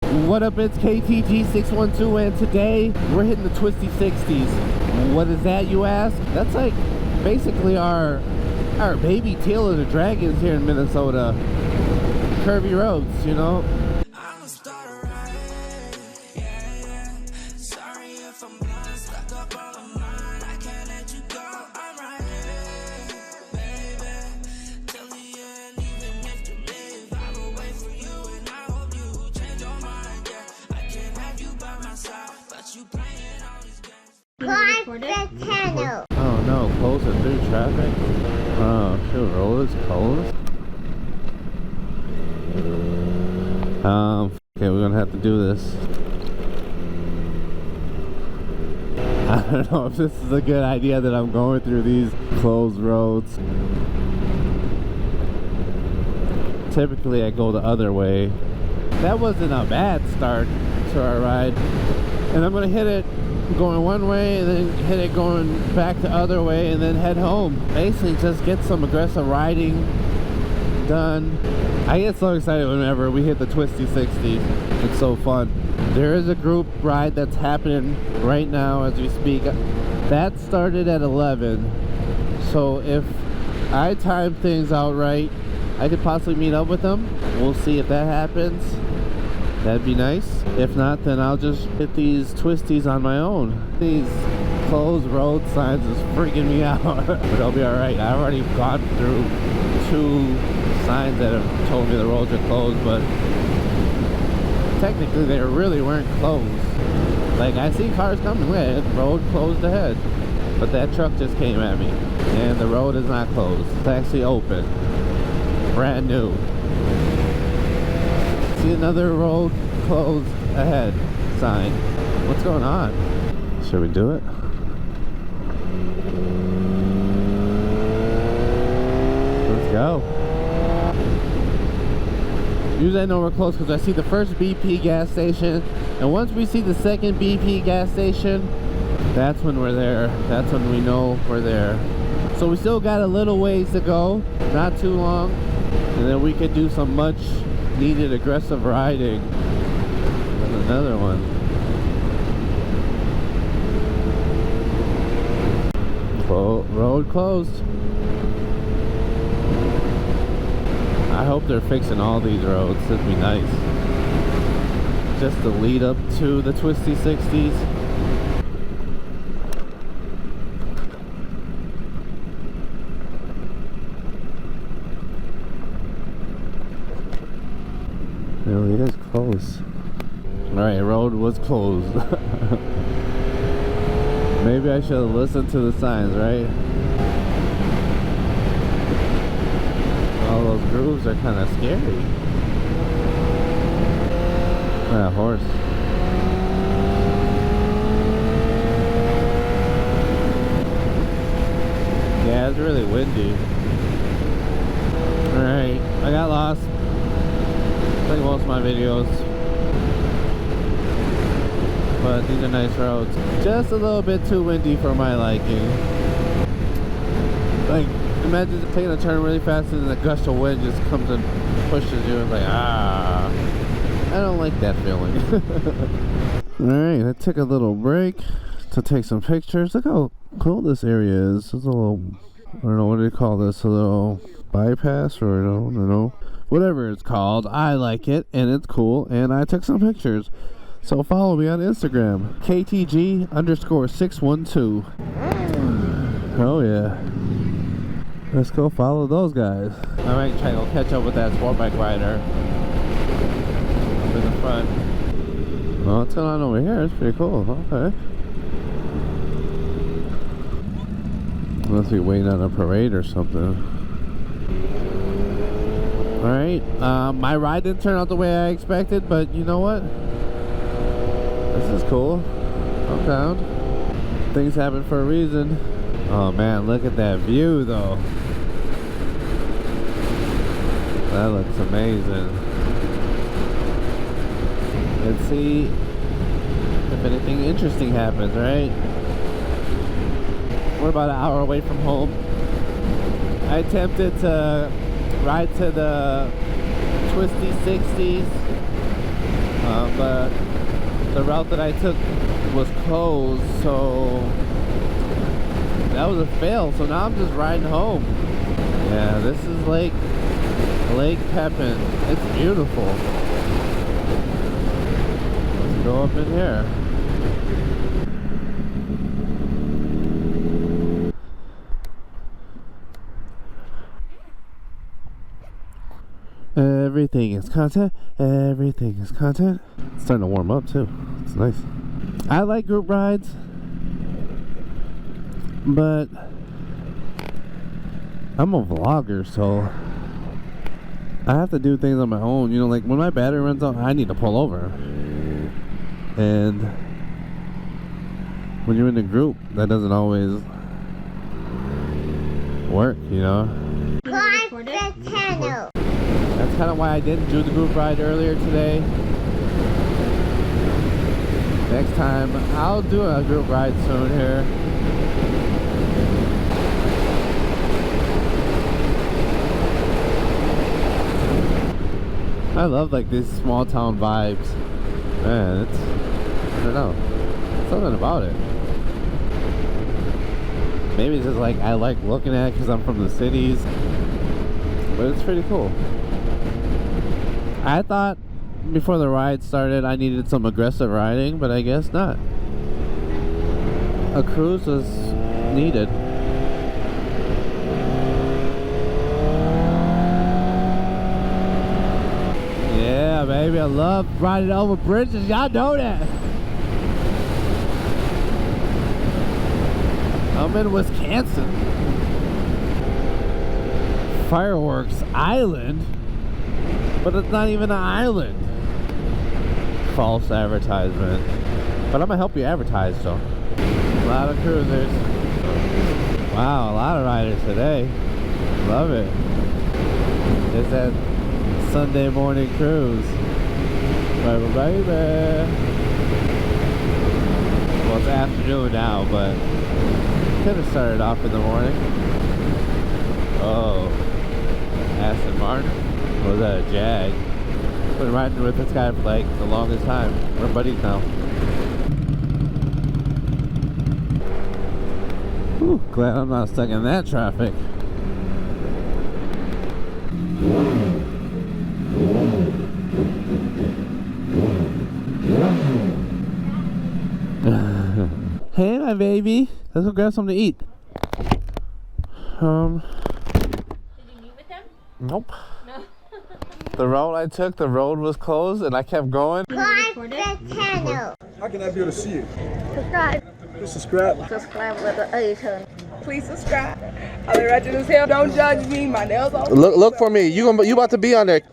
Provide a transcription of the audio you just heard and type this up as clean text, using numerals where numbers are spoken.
What up, it's KTG612 and today we're hitting the twisty 60s. What is that, you ask? That's like basically our baby tail of the dragons here in Minnesota. Curvy roads, you know. Oh no, closing through traffic. Oh shoot, roll is closed. Okay, we're gonna have to do this. I don't know if this is a good idea that I'm going through these closed roads. Typically I go the other way. That wasn't a bad start to our ride. And I'm gonna hit it going one way and then hit it going back the other way and then head home. Basically just get some aggressive riding done. I get so excited whenever we hit the twisty 60s. It's so fun. There is a group ride that's happening right now as we speak. That started at 11. So if I time things out right, I could possibly meet up with them. We'll see if that happens. That'd be nice. If not, then I'll just hit these twisties on my own. These closed road signs is freaking me out. But I'll be alright. I've already gone through 2 signs that have told me the roads are closed, but technically they really weren't closed. Like, I see cars coming with road closed ahead, but that truck just came at me and the road is not closed. It's actually open, brand new. See another road closed ahead sign. What's going on? Should we do it? Let's go. Usually I know we're close because I see the first BP gas station, and once we see the second BP gas station, that's when we're there. That's when we know we're there. So we still got a little ways to go, not too long, and then we could do some much needed aggressive riding. And another one. Road closed. I hope they're fixing all these roads. That'd be nice. Just to lead up to the twisty 60s. Really is close. Alright, road was closed. Maybe I should have listened to the signs, right? All those grooves are kind of scary. Ah, horse. Yeah, it's really windy. Alright, I got lost. Like most of my videos, but these are nice roads. Just a little bit too windy for my liking. Like, imagine taking a turn really fast and then a gust of wind just comes and pushes you. It's like, ah, I don't like that feeling. Alright, I took a little break to take some pictures. Look how cool this area is. It's a little, I don't know, what do you call this? A little bypass, or I don't know. Whatever it's called, I like it and it's cool, and I took some pictures. So follow me on Instagram, KTG_612. Oh yeah, let's go follow those guys. I might try to go catch up with that sport bike rider up in the front. Well, what's going on over here? It's pretty cool. Okay, must be waiting on a parade or something. Alright, my ride didn't turn out the way I expected, but you know what? This is cool. I'm down. Things happen for a reason. Oh man, look at that view though. That looks amazing. Let's see if anything interesting happens, right? We're about an hour away from home. I attempted to ride to the twisty 60s. but the route that I took was closed, so that was a fail. So now I'm just riding home. Yeah, this is Lake Pepin. It's beautiful. Let's go up in here. Everything is content. Everything is content. It's starting to warm up too. It's nice. I like group rides, but I'm a vlogger, so I have to do things on my own. You know, like when my battery runs out, I need to pull over. And when you're in a group, that doesn't always work, you know? That's kind of why I didn't do the group ride earlier today. Next time, I'll do a group ride soon here. I love like these small town vibes. Man, it's, I don't know, something about it. Maybe it's just like I like looking at it because I'm from the cities, but it's pretty cool. I thought before the ride started I needed some aggressive riding, but I guess not. A cruise was needed. Yeah, baby, I love riding over bridges. Y'all know that. I'm in Wisconsin. Fireworks Island, but it's not even an island. False advertisement. But I'm gonna help you advertise, so. A lot of cruisers. Wow, a lot of riders today. Love it. It's that Sunday morning cruise. Baby, baby. Well, it's afternoon now, but could have started off in the morning. Oh, Aston Martin? Or was that a Jag? Been riding with this guy for like the longest time. We're buddies now. Whew, glad I'm not stuck in that traffic. Hey, my baby. Let's go grab something to eat. Did you meet with them? Nope. No. The road I took, the road was closed and I kept going. How can I be able to see it? Subscribe. Please subscribe. Subscribe with the A turn. Please subscribe. I be ratchet as hell. Don't judge me. My nails off. Look for me. You about to be on there.